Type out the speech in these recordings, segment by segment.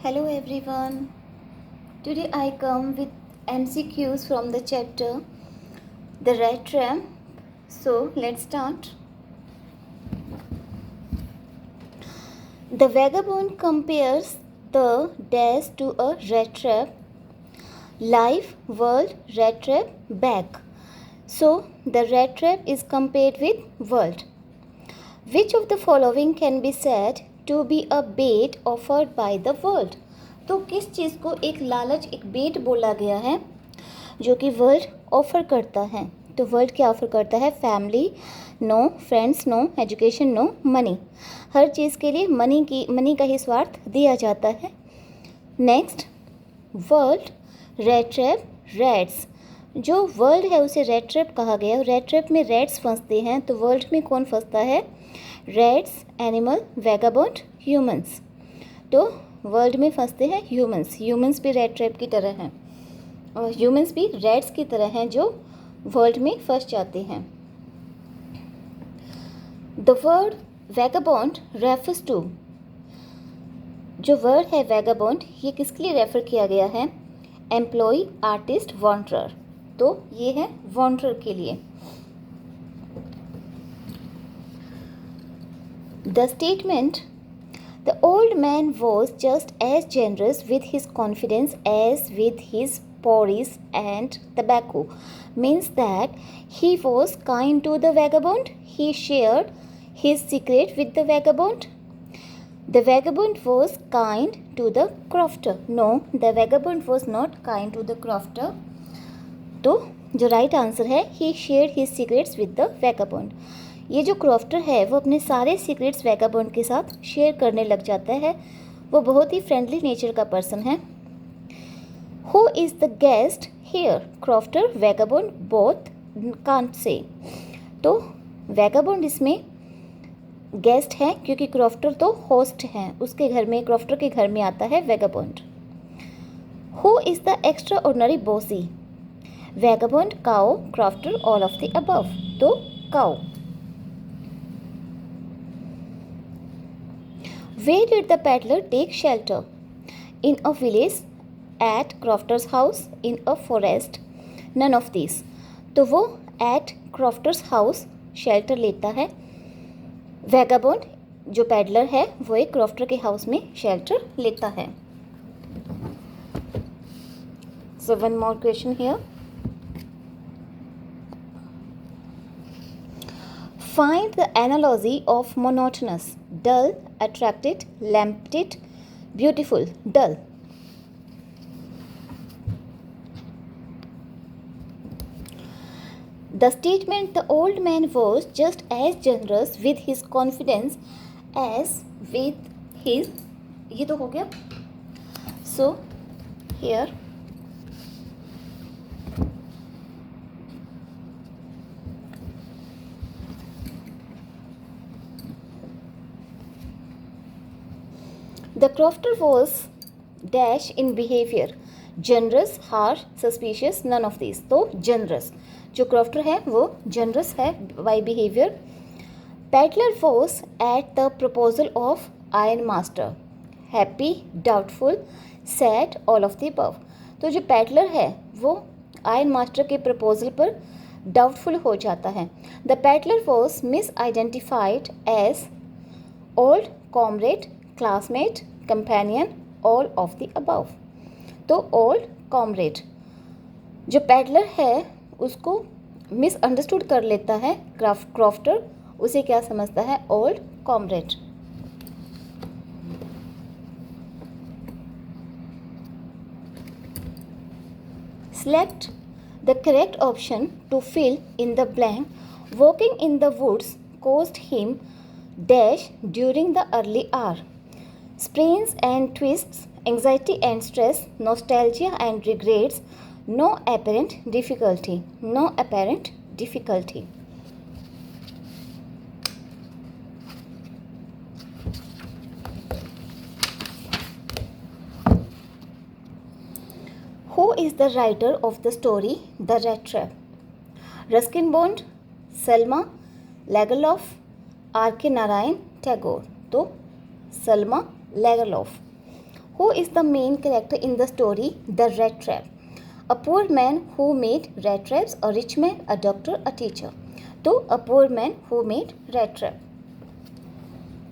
Hello everyone. Today I come with MCQs from the chapter The Rat Trap. So let's start. The vagabond compares the dash to a rat trap. Life, world, rat trap, back. So the rat trap is compared with world. Which of the following can be said to be a bait offered by the world? तो किस चीज़ को एक लालच, एक बेट बोला गया है जो कि वर्ल्ड ऑफर करता है? तो वर्ल्ड क्या ऑफर करता है? Family no, friends no, education no, money. हर चीज़ के लिए मनी का ही स्वार्थ दिया जाता है. Next, world, rat trap, rats. जो वर्ल्ड है उसे रेड ट्रैप कहा गया. रेड ट्रैप में रैट्स फंसते हैं, तो वर्ल्ड में कौन फंसता है? Rats, animal, vagabond, humans. तो वर्ल्ड में फंसते हैं ह्यूमंस. ह्यूमंस भी रेड ट्रैप की तरह हैं और ह्यूमंस भी रैट्स की तरह हैं जो वर्ल्ड में फंस जाते हैं. The word vagabond refers to. जो वर्ड है वैगाबॉन्ड, ये किसके लिए रेफर किया गया है? Employ, artist, wanderer. तो ये है वॉन्डरर के लिए. The statement, the old man was just as generous with his confidence as with his porridge and tobacco, means that he was kind to the vagabond. He shared his secret with the vagabond. The vagabond was kind to the crofter. No, the vagabond was not kind to the crofter. तो जो right answer है, he shared his secrets with the vagabond. ये जो crofter है वो अपने सारे secrets vagabond के साथ शेयर करने लग जाता है. वो बहुत ही फ्रेंडली नेचर का पर्सन है. Who is the guest here? Crofter, vagabond, both can't say. तो वैगाबॉन्ड इसमें गेस्ट है क्योंकि क्रॉफ्टर तो होस्ट हैं. उसके घर में, क्रॉफ्टर के घर में आता है vagabond. Who is the extraordinary bossy? Vagabond, काओ, crofter, all of the above. तो काओ. Where did the peddler take shelter? In a village, at Crofter's house, in a forest. None of these. तो वो at Crofter's house shelter लेता है. Vagabond जो peddler है वो एक क्रॉफ्टर के हाउस में शेल्टर लेता है. So one more question here. Find the analogy of monotonous. Dull, attracted, lamped, beautiful. Dull. The statement, the old man was just as generous with his confidence as with his, ये तो हो गया. So here the crofter was dash in behavior. Generous, harsh, suspicious, none of these. तो generous. जो crofter है वो generous है by behavior. Peddler was at the proposal of iron master. Happy, doubtful, sad, all of the above. तो जो peddler है वो iron master के proposal पर doubtful हो जाता है. The peddler was misidentified as old comrade, classmate, companion, all of the above. तो old comrade. जो पैडलर है उसको मिसअंडरस्टूड कर लेता है क्रॉफ्टर. उसे क्या समझता है? Old comrade. Select the correct option to fill in the blank. Walking in the woods caused him dash during the early hour. Sprains and twists, anxiety and stress, nostalgia and regrets, no apparent difficulty. No apparent difficulty. Who is the writer of the story The Rat Trap? Ruskin Bond, Selma Lagerlof, R.K. Narayan, Tagore. तो Salma लेगरलॉफ. Who is the main character in the story The Rat Trap? A poor man who made rat traps, a rich man, a doctor, a teacher. So, a poor man who made rat trap.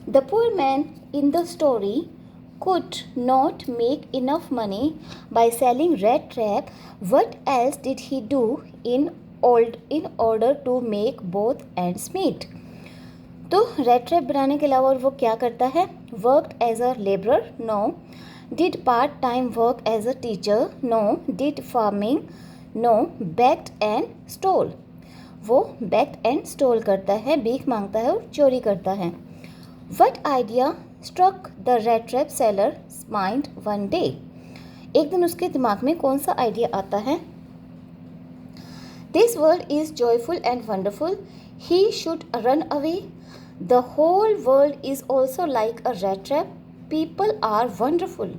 The poor man in the story could not make enough money by selling rat trap. What else did he do in order to make both ends meet? तो rat trap बनाने के अलावा और वो क्या करता है? Worked as a labourer? No. Did part time work as a teacher? No. Did farming? No. Begged and stole? वो बेग्ड एंड स्टोल करता है, भीख मांगता है और चोरी करता है. What idea struck the rat trap seller's mind one day? एक दिन उसके दिमाग में कौन सा आइडिया आता है? This world is joyful and wonderful. He should run away. The whole world is also like a rat trap. People are wonderful.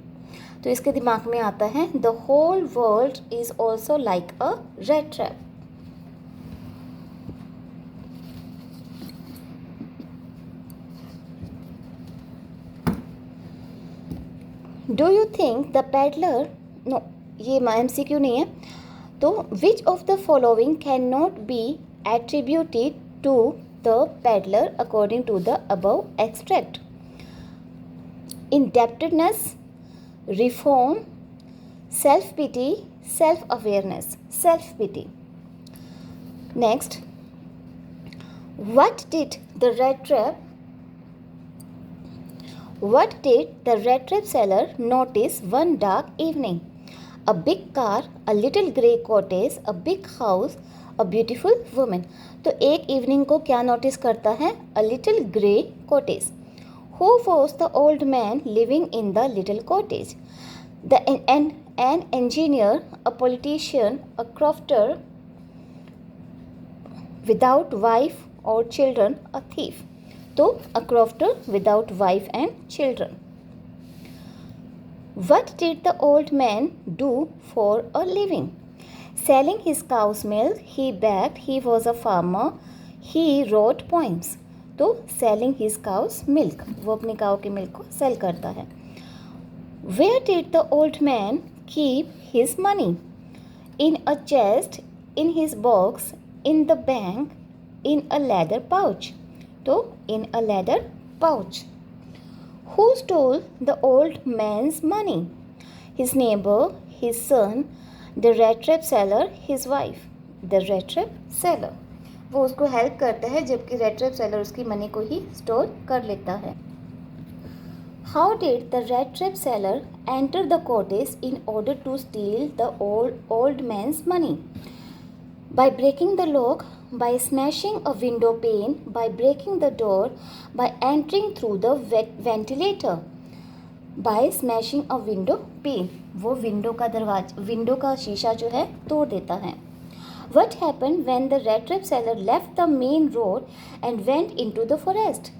तो इसके दिमाग में आता है The whole world is also like a rat trap. Do you think the peddler? No, ये MCQ नहीं है. तो which of the following cannot be attributed to the peddler according to the above extract? Indebtedness, reform, self-pity, self-awareness. Self-pity. Next, what did the rat trap seller notice one dark evening? A big car, a little grey cottage, a big house, a beautiful woman. तो एक evening को क्या notice करता है? A little grey cottage. Who was the old man living in the little cottage? An engineer, a politician, a crofter, without wife or children, a thief. तो a crofter without wife and children. What did the old man do for a living? Selling his cow's milk, he baked, he was a farmer, he wrote poems. तो selling his cow's milk, वो अपनी काऊ की milk को cell करता है. Where did the old man keep his money? In a chest, in his box, in the bank, in a leather pouch. तो in a leather pouch. Who stole the old man's money? His neighbor, his son, the rat trap seller, his wife. The rat trap seller. वो उसको help करता है जबकि rat trap seller उसकी money को ही store कर लेता है. How did the rat trap seller enter the cottage in order to steal the old man's money? By breaking the lock, by smashing a window pane, by breaking the door, by entering through the ventilator. By smashing a window pane. वो window का शीशा जो है तोड़ देता है. What happened when the rat trap seller left the main road and went into the forest?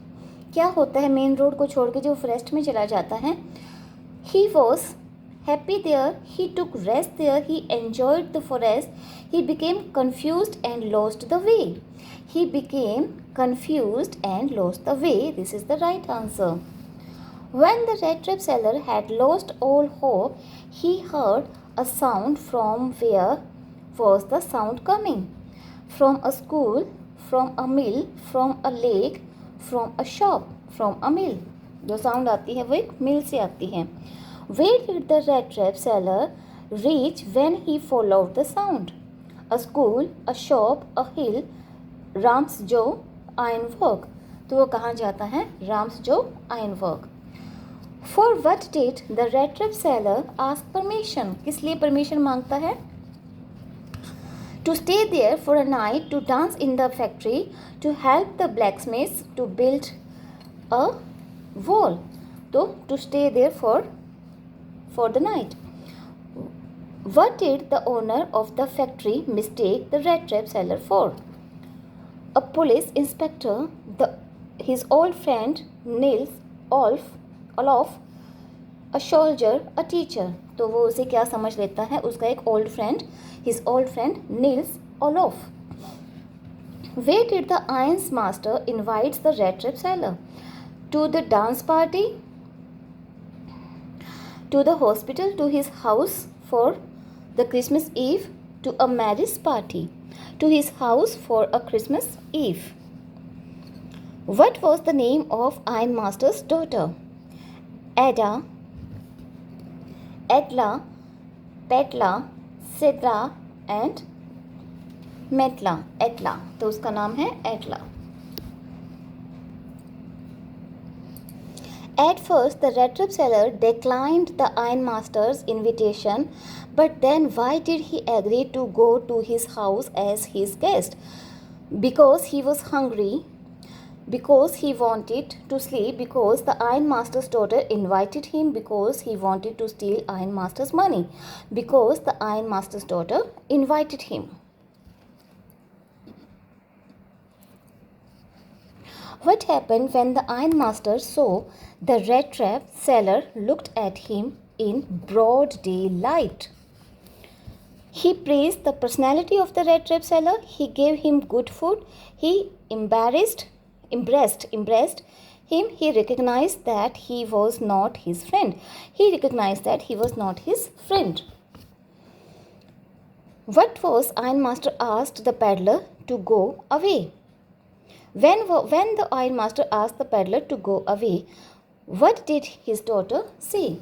क्या होता है मेन रोड को छोड़ के जो फॉरेस्ट में चला जाता है? He was happy there, he took rest there, he enjoyed the forest, he became confused and lost the way. He became confused and lost the way. This is the right answer. When the rat trap seller had lost all hope, he heard a sound. From where was the sound coming? From a school, from a mill, from a lake, from a shop, from a mill. जो sound आती है वो एक मिल से आती है. Where did the rat trap seller reach when he followed the sound? A school, a shop, a hill, Ramsjo Ironwork. तो वो कहाँ जाता है? Ramsjo Ironwork. For what did the rat trap seller ask permission? किस लिए permission मांगता है? To stay there for a night, to dance in the factory, to help the blacksmiths to build a wall. तो to stay there for the night. What did the owner of the factory mistake the rat trap seller for? A police inspector, his old friend Nils Olaf, a soldier, a teacher. तो वो उसे क्या समझ लेता है? उसका एक old friend, his old friend Nils Olaf. Where did the irons master invite the rat trap seller? To the dance party, to the hospital, to his house for the Christmas Eve, to a marriage party, to his house for a Christmas Eve. What was the name of Ironmaster's daughter? Ada, Edla, Petla, Sidra and Metla. एटला, तो उसका नाम है एटला. At first, the red trip seller declined the ironmaster's invitation, but then why did he agree to go to his house as his guest? Because he was hungry, because he wanted to sleep, because the ironmaster's daughter invited him, because he wanted to steal ironmaster's money, because the ironmaster's daughter invited him. What happened when the ironmaster saw the red trap seller looked at him in broad daylight? He praised the personality of the red trap seller. He gave him good food. He embraced him. He recognized that he was not his friend. What was ironmaster asked the peddler to go away? When the ironmaster asked the peddler to go away, what did his daughter say?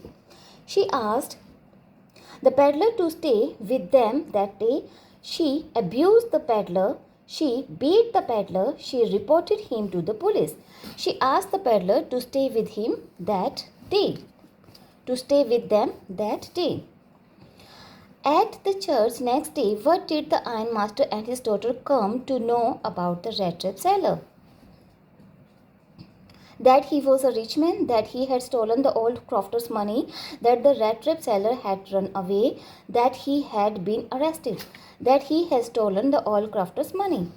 She asked the peddler to stay with them that day. She abused the peddler. She beat the peddler. She reported him to the police. She asked the peddler to stay with him that day. At the church next day, what did the ironmaster and his daughter come to know about the red trap seller? That he was a rich man, that he had stolen the old crofter's money, that the red trap seller had run away, that he had been arrested, that he had stolen the old crofter's money.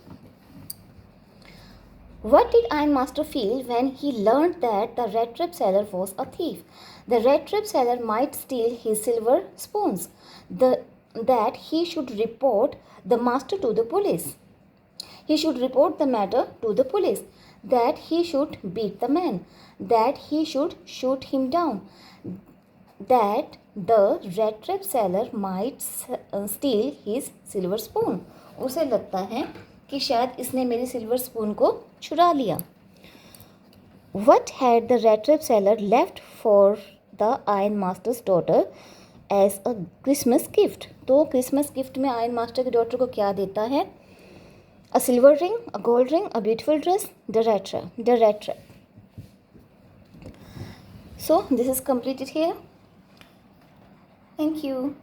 What did ironmaster feel when he learned that the red trap seller was a thief? The red trap seller might steal his silver spoons. That he should report the master to the police. He should report the matter to the police. That he should beat the man. That he should shoot him down. That the red trap seller might steal his silver spoon. उसे लगता है कि शायद इसने मेरी silver spoon को चुरा लिया. What had the red trap seller left for the ironmaster's daughter as a Christmas gift? तो क्रिसमस गिफ्ट में ironmaster की डॉटर को क्या देता है? A silver ring, a gold ring, a beautiful dress, the red trap. So this is completed here. Thank you.